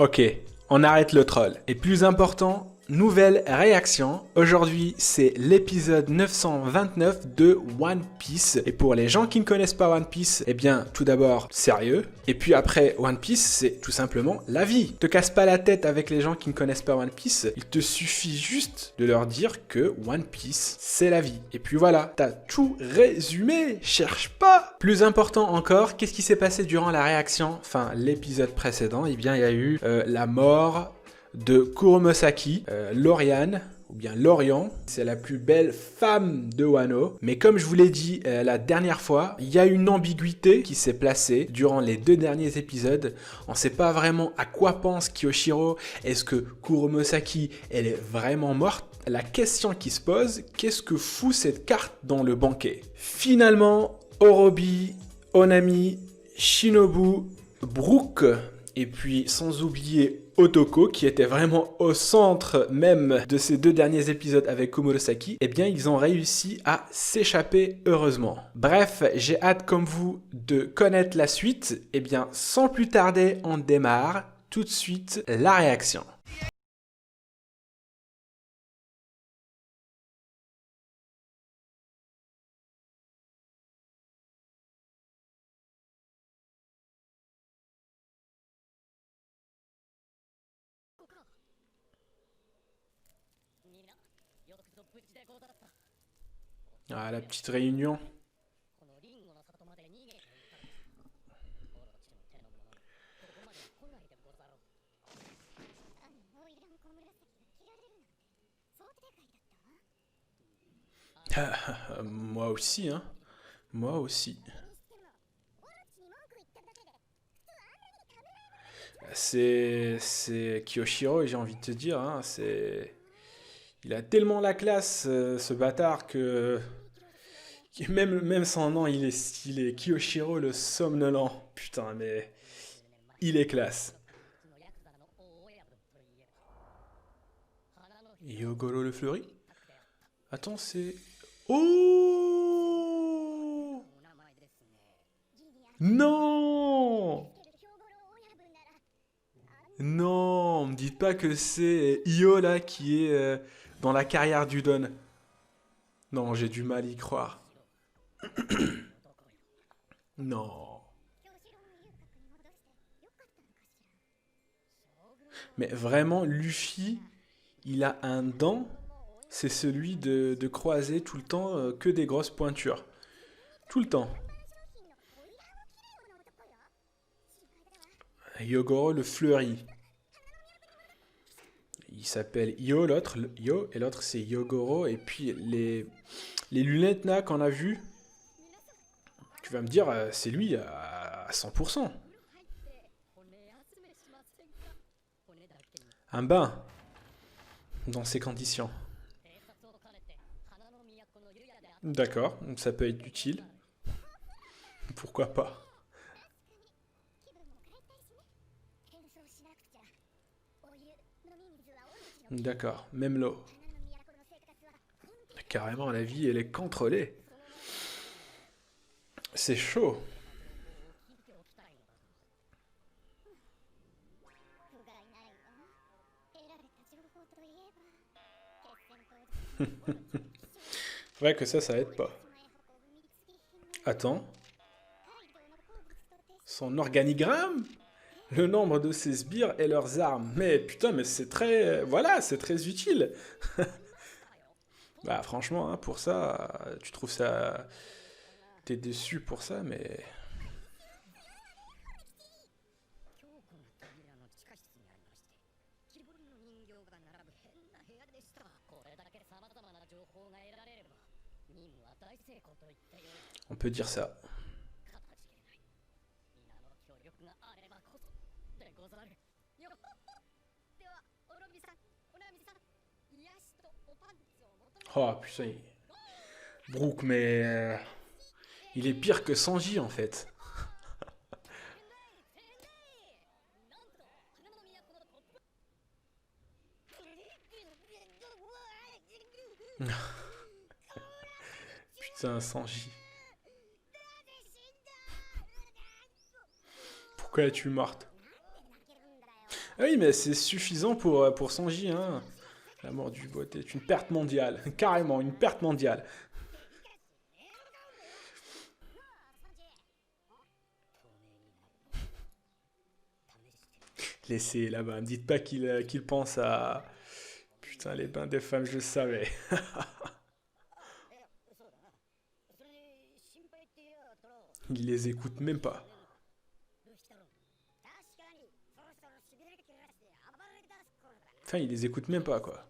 Ok, on arrête le troll. Et plus important, nouvelle réaction. Aujourd'hui, c'est l'épisode 929 de One Piece. Et pour les gens qui ne connaissent pas One Piece, eh bien, tout d'abord, sérieux. Et puis après, One Piece, c'est tout simplement la vie. Te casse pas la tête avec les gens qui ne connaissent pas One Piece. Il te suffit juste de leur dire que One Piece, c'est la vie. Et puis voilà, t'as tout résumé. Cherche pas. Plus important encore, qu'est-ce qui s'est passé durant la réaction, enfin l'épisode précédent? Eh bien, il y a eu la mort de Kuromosaki, Lauriane, ou bien Lorient, c'est la plus belle femme de Wano. Mais comme je vous l'ai dit la dernière fois, il y a une ambiguïté qui s'est placée durant les 2 derniers épisodes. On ne sait pas vraiment à quoi pense Kyoshiro. Est-ce que Kuromosaki, elle est vraiment morte? La question qui se pose, qu'est-ce que fout cette carte dans le banquet? Finalement, Orobi, Onami, Shinobu, Brook, et puis sans oublier Otoko, qui était vraiment au centre même de ces 2 derniers épisodes avec Komurosaki, eh bien ils ont réussi à s'échapper heureusement. Bref, j'ai hâte comme vous de connaître la suite. Eh bien sans plus tarder, on démarre tout de suite la réaction. Ah, la petite réunion. Moi aussi, hein. Moi aussi. C'est Kyoshiro, j'ai envie de te dire, hein, c'est... Il a tellement la classe, ce bâtard, que même son nom, il est stylé. Kyoshiro le somnolent. Putain, mais il est classe. Yogoro le fleuri? Attends, c'est... Oh! Non! Non, me dites pas que c'est Io là qui est dans la carrière du Don. Non, j'ai du mal à y croire. Non. Mais vraiment, Luffy, il a un don, c'est celui de croiser tout le temps que des grosses pointures. Tout le temps. Yogoro le fleuri. Il s'appelle Io, l'autre, Io, et l'autre c'est Yogoro. Et puis les lunettes là qu'on a vues, tu vas me dire, c'est lui à 100%. Un bain dans ces conditions. D'accord, donc ça peut être utile. Pourquoi pas? D'accord, même l'eau. Carrément, la vie, elle est contrôlée. C'est chaud. Vrai que ça aide pas. Attends, son organigramme? Le nombre de ses sbires et leurs armes. Mais putain, mais c'est très... Voilà, c'est très utile. Bah franchement, hein, pour ça, tu trouves ça... T'es déçu pour ça, mais... On peut dire ça. Oh putain, Brook, mais... il est pire que Sanji en fait. Putain, Sanji. Pourquoi es-tu morte? Ah oui, mais c'est suffisant pour Sanji, hein. La mort du bot est une perte mondiale. Carrément, une perte mondiale. Laissez là-bas. Ne dites pas qu'il pense à... Putain, les bains des femmes, je le savais. Il les écoute même pas. Enfin, il les écoute même pas, quoi.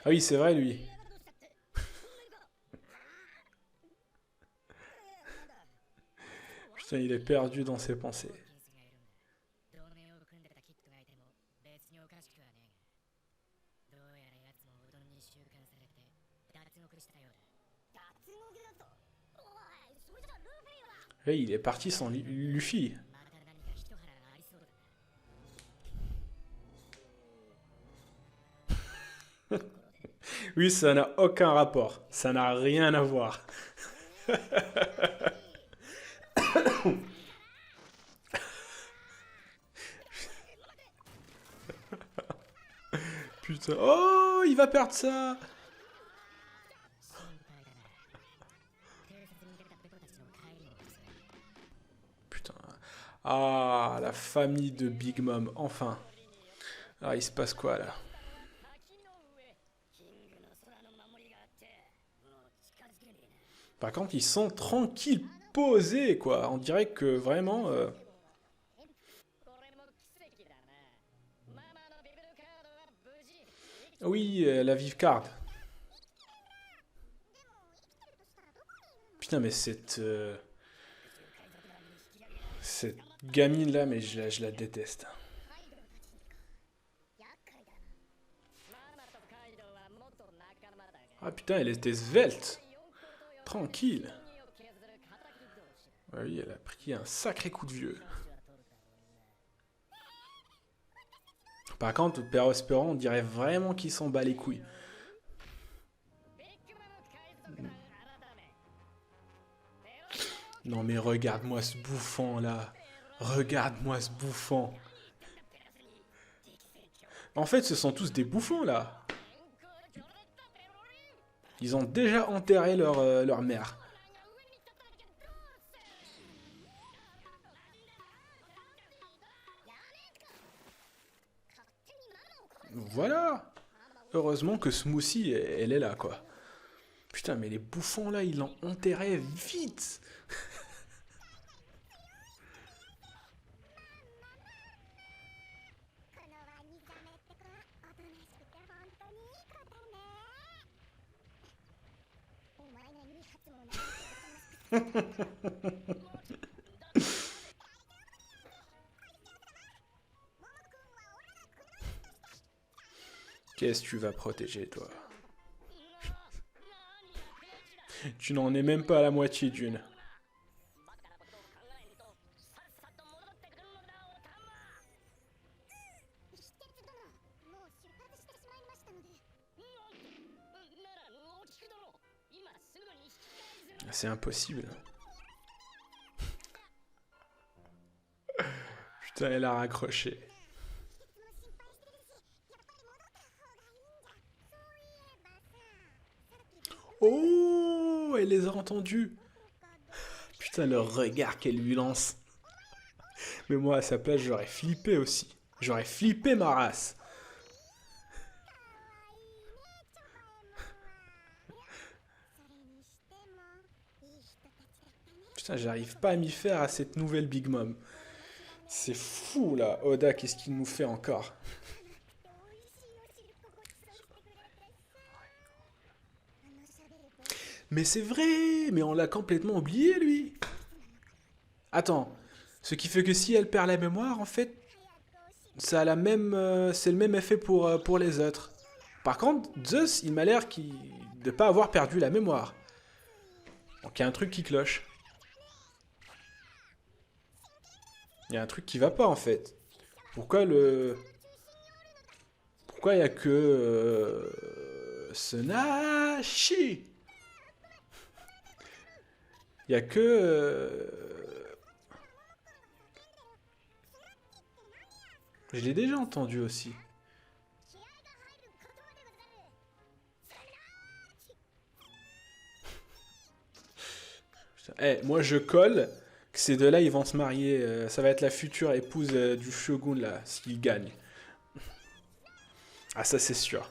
Ah oui, c'est vrai, lui. Putain, il est perdu dans ses pensées. Et il est parti sans Luffy. Oui, ça n'a aucun rapport. Ça n'a rien à voir. Putain. Oh, il va perdre ça. Putain. Ah, la famille de Big Mom, enfin. Ah, il se passe quoi, là? Par contre, ils sont tranquilles, posés, quoi. On dirait que vraiment... Oui, la vive card. Putain, mais cette gamine-là, mais je la déteste. Ah putain, elle était svelte. Tranquille. Ah oui, elle a pris un sacré coup de vieux. Par contre, Père Espérant, on dirait vraiment qu'il s'en bat les couilles. Non mais regarde-moi ce bouffon là. Regarde-moi ce bouffon. En fait, ce sont tous des bouffons là. Ils ont déjà enterré leur mère. Voilà. Heureusement que Smoothie, elle est là, quoi. Putain, mais les bouffons, là, ils l'ont enterré vite. Qu'est-ce que tu vas protéger, toi? Tu n'en es même pas à la moitié d'une. C'est impossible. Putain, elle a raccroché. Oh, elle les a entendus. Putain, le regard qu'elle lui lance. Mais moi, à sa place, j'aurais flippé aussi. J'aurais flippé ma race. Putain, j'arrive pas à m'y faire à cette nouvelle Big Mom. C'est fou, là. Oda, qu'est-ce qu'il nous fait encore? Mais c'est vrai. Mais on l'a complètement oublié, lui. Attends. Ce qui fait que si elle perd la mémoire, en fait, ça a la même, c'est le même effet pour les autres. Par contre, Zeus, il m'a l'air de pas avoir perdu la mémoire. Donc il y a un truc qui cloche. Il y a un truc qui va pas en fait. Pourquoi Pourquoi il y a que... Senashi. Il y a que... Je l'ai déjà entendu aussi. Eh, moi je colle que ces deux-là ils vont se marier. Ça va être la future épouse du shogun là, s'ils gagnent. Ah ça c'est sûr.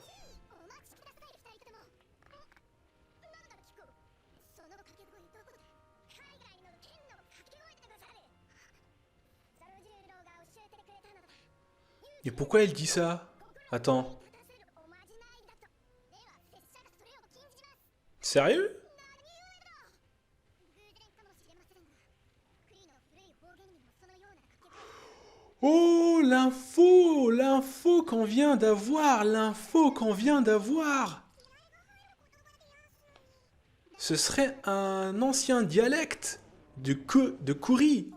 Et pourquoi elle dit ça? Attends. Sérieux? Oh, l'info! L'info qu'on vient d'avoir! L'info qu'on vient d'avoir! Ce serait un ancien dialecte de Kouri.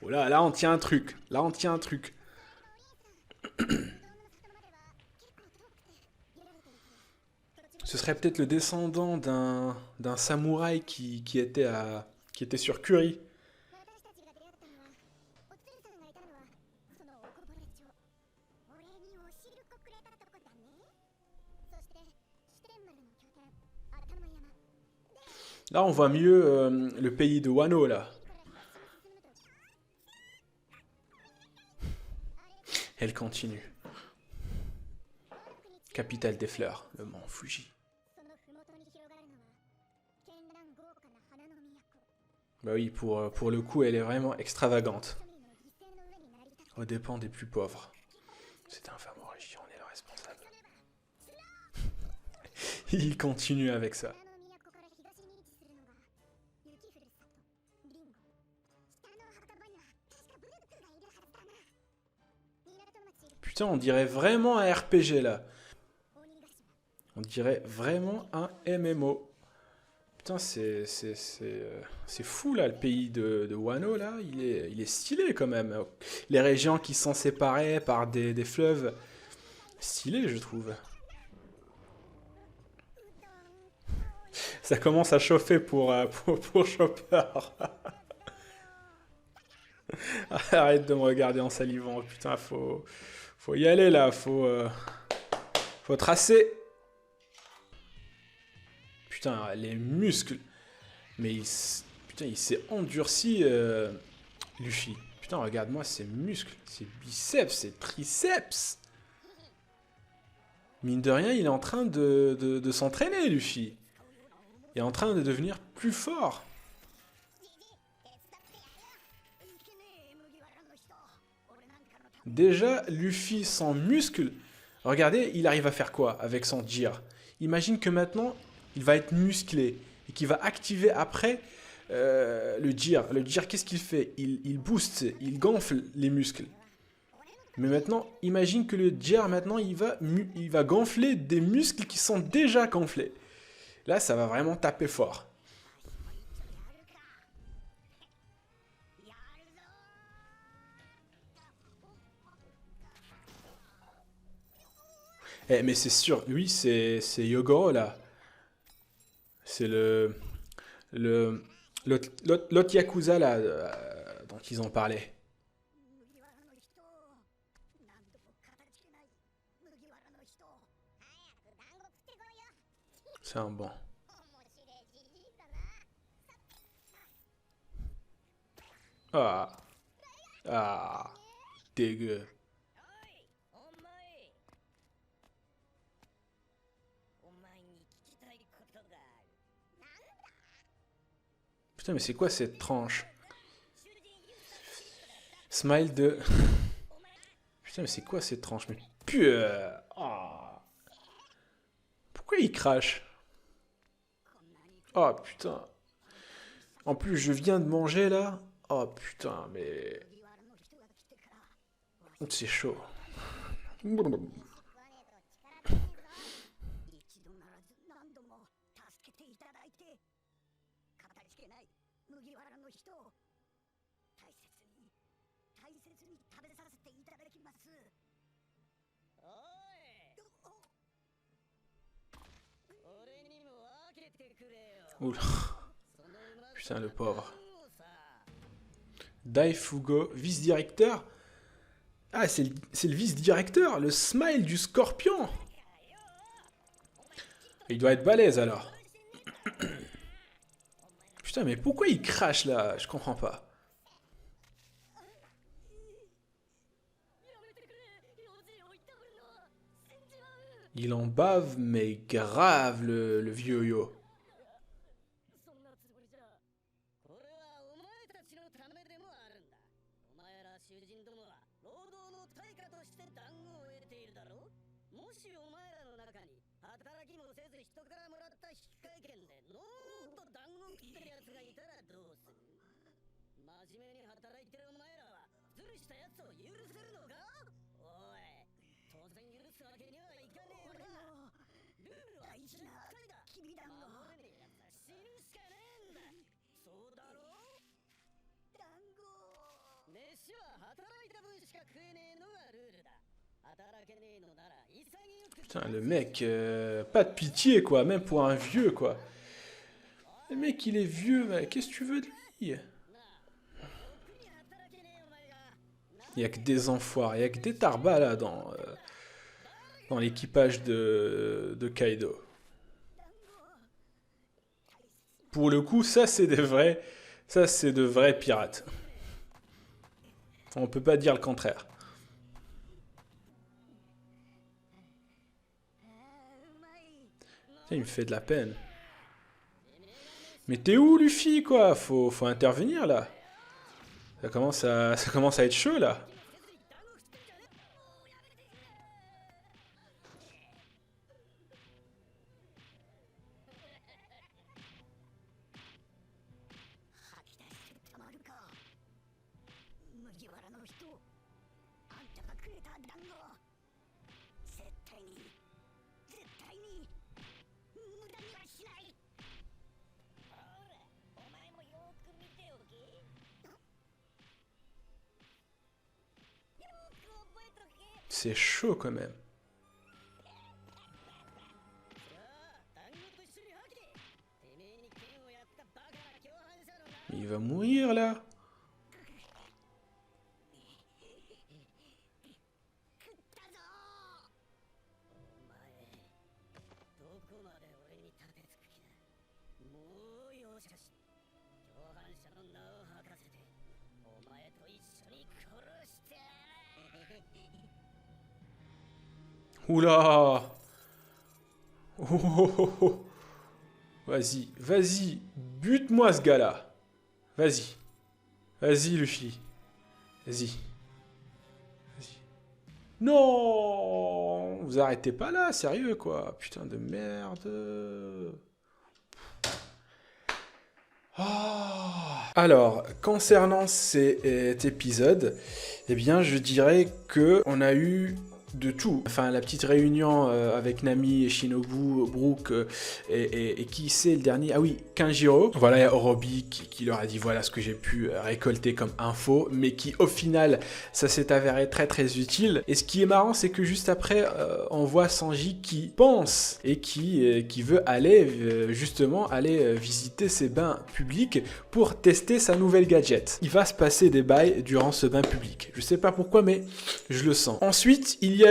Oh là, là on tient un truc. Là on tient un truc. Ce serait peut-être le descendant d'un samouraï qui était sur Curie. Là, on voit mieux le pays de Wano, là. Elle continue. Capitale des fleurs, le mont Fuji. Bah oui, pour le coup, elle est vraiment extravagante. Aux dépens des plus pauvres. C'est un fameux religion, on est le responsable. Il continue avec ça. Putain, on dirait vraiment un RPG là. On dirait vraiment un MMO. Putain, c'est fou là, le pays de Wano là. Il est stylé quand même. Les régions qui sont séparées par des fleuves. Stylé, je trouve. Ça commence à chauffer pour Chopper. Arrête de me regarder en salivant. Putain, faut y aller là. Faut tracer. Putain, les muscles. Mais putain, il s'est endurci, Luffy. Putain, regarde-moi ses muscles. Ses biceps, ses triceps. Mine de rien, il est en train de s'entraîner, Luffy. Il est en train de devenir plus fort. Déjà, Luffy sans muscles, regardez, il arrive à faire quoi avec son Gear? Imagine que maintenant, il va être musclé et qu'il va activer après le Gear. Le Gear, qu'est-ce qu'il fait? Il booste, il gonfle les muscles. Mais maintenant, imagine que le Gear, maintenant, il va gonfler des muscles qui sont déjà gonflés. Là, ça va vraiment taper fort. Eh, mais c'est sûr, lui, c'est Yogoro, là. C'est le l'autre Yakuza, là, dont ils ont parlé. C'est un bon. Ah, ah, dégueu. Putain, mais c'est quoi cette tranche? Smile de... Putain, mais c'est quoi cette tranche? Mais putain... Ah. Pourquoi il crache? Oh putain. En plus, je viens de manger là. Oh putain, mais... C'est chaud. Oula. Putain, le pauvre. Daifugo, vice-directeur. Ah, c'est le vice-directeur, le smile du scorpion. Il doit être balèze alors. Putain, mais pourquoi il crache là? Je comprends pas. Il en bave, mais grave, le vieux yo. Putain, le mec, pas de pitié quoi, même pour un vieux quoi. Le mec il est vieux, qu'est-ce que tu veux de lui? Il y a que des enfoirés, il y a que des tarbas là dans l'équipage de Kaido. Pour le coup, ça c'est de vrais pirates. On peut pas dire le contraire. Il me fait de la peine. Mais t'es où, Luffy, quoi? Faut intervenir, là. Ça commence à être chaud, là. C'est chaud quand même. Il va mourir là. Oula! Oh, oh, oh, oh. Vas-y, vas-y, bute-moi ce gars-là. Vas-y. Vas-y, Luffy. Vas-y. Vas-y. Non! Vous arrêtez pas là, sérieux, quoi. Putain de merde. Alors, concernant cet épisode, eh bien, je dirais que on a eu de tout. Enfin, la petite réunion avec Nami et Shinobu, Brook et qui c'est le dernier? Ah oui, Kanjiro. Voilà, il y a Orobi qui leur a dit voilà ce que j'ai pu récolter comme info, mais qui au final, ça s'est avéré très très utile. Et ce qui est marrant, c'est que juste après, on voit Sanji qui pense et qui veut aller justement aller visiter ces bains publics pour tester sa nouvelle gadget. Il va se passer des bails durant ce bain public. Je sais pas pourquoi, mais je le sens. Ensuite, il y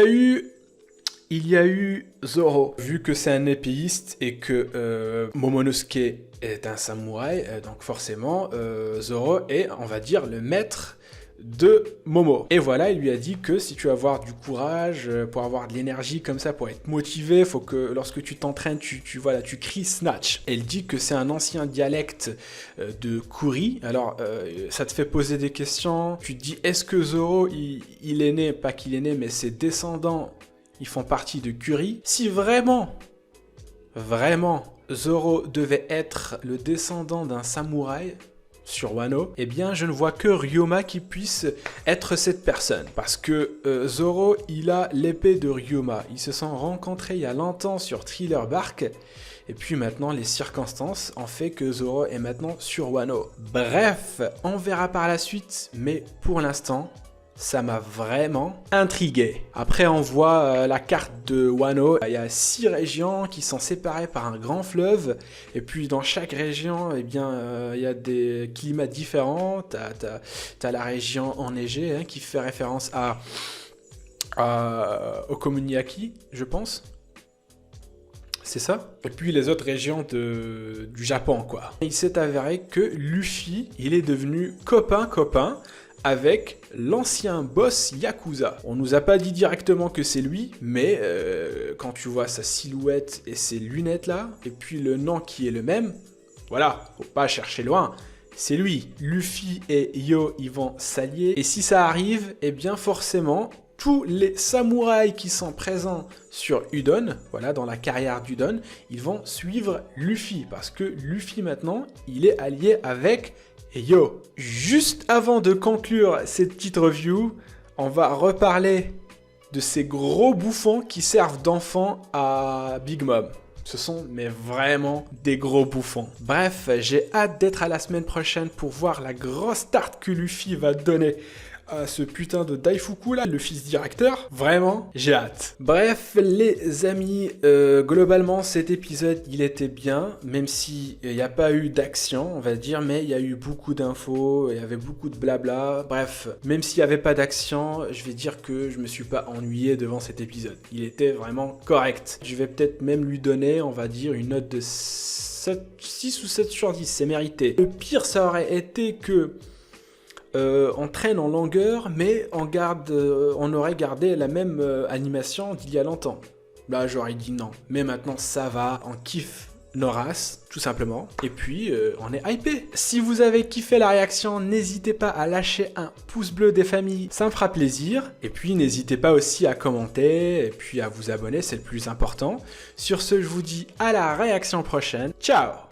a eu Zoro. Vu que c'est un épéiste et que Momonosuke est un samouraï, donc forcément, Zoro est, on va dire, le maître de Momo. Et voilà, il lui a dit que si tu veux avoir du courage, pour avoir de l'énergie comme ça, pour être motivé, faut que lorsque tu t'entraînes, tu cries Snatch. Elle dit que c'est un ancien dialecte de Kuri. Alors, ça te fait poser des questions. Tu te dis, est-ce que Zoro, il est né, pas qu'il est né, mais ses descendants, ils font partie de Kuri? Si vraiment, Zoro devait être le descendant d'un samouraï sur Wano, eh bien je ne vois que Ryoma qui puisse être cette personne. Parce que Zoro, il a l'épée de Ryoma. Ils se sont rencontrés il y a longtemps sur Thriller Bark. Et puis maintenant, les circonstances ont fait que Zoro est maintenant sur Wano. Bref, on verra par la suite. Mais pour l'instant, ça m'a vraiment intrigué. Après, on voit la carte de Wano. Il y a 6 régions qui sont séparées par un grand fleuve. Et puis, dans chaque région, eh bien, il y a des climats différents. T'as la région enneigée hein, qui fait référence au Komuniyaki, je pense. C'est ça. Et puis les autres régions du Japon, quoi. Il s'est avéré que Luffy, il est devenu copain avec l'ancien boss Yakuza. On nous a pas dit directement que c'est lui, mais quand tu vois sa silhouette et ses lunettes là, et puis le nom qui est le même, voilà, faut pas chercher loin. C'est lui. Luffy et Yo, ils vont s'allier. Et si ça arrive, eh bien forcément, tous les samouraïs qui sont présents sur Udon, voilà, dans la carrière d'Udon, ils vont suivre Luffy. Parce que Luffy, maintenant, il est allié avec Yo. Juste avant de conclure cette petite review, on va reparler de ces gros bouffons qui servent d'enfants à Big Mom. Ce sont mais vraiment des gros bouffons. Bref, j'ai hâte d'être à la semaine prochaine pour voir la grosse tarte que Luffy va donner à ce putain de Daifuku là, le fils directeur. Vraiment, j'ai hâte. Bref, les amis, globalement, cet épisode, il était bien, même si il n'y a pas eu d'action, on va dire, mais il y a eu beaucoup d'infos, il y avait beaucoup de blabla. Bref, même s'il n'y avait pas d'action, je vais dire que je me suis pas ennuyé devant cet épisode. Il était vraiment correct. Je vais peut-être même lui donner, on va dire, une note de 6 ou 7 sur 10, c'est mérité. Le pire, ça aurait été que on traîne en longueur, mais on aurait gardé la même animation d'il y a longtemps. Là, j'aurais dit non. Mais maintenant, ça va. On kiffe nos races, tout simplement. Et puis, on est hypé. Si vous avez kiffé la réaction, n'hésitez pas à lâcher un pouce bleu des familles. Ça me fera plaisir. Et puis, n'hésitez pas aussi à commenter et puis à vous abonner, c'est le plus important. Sur ce, je vous dis à la réaction prochaine. Ciao!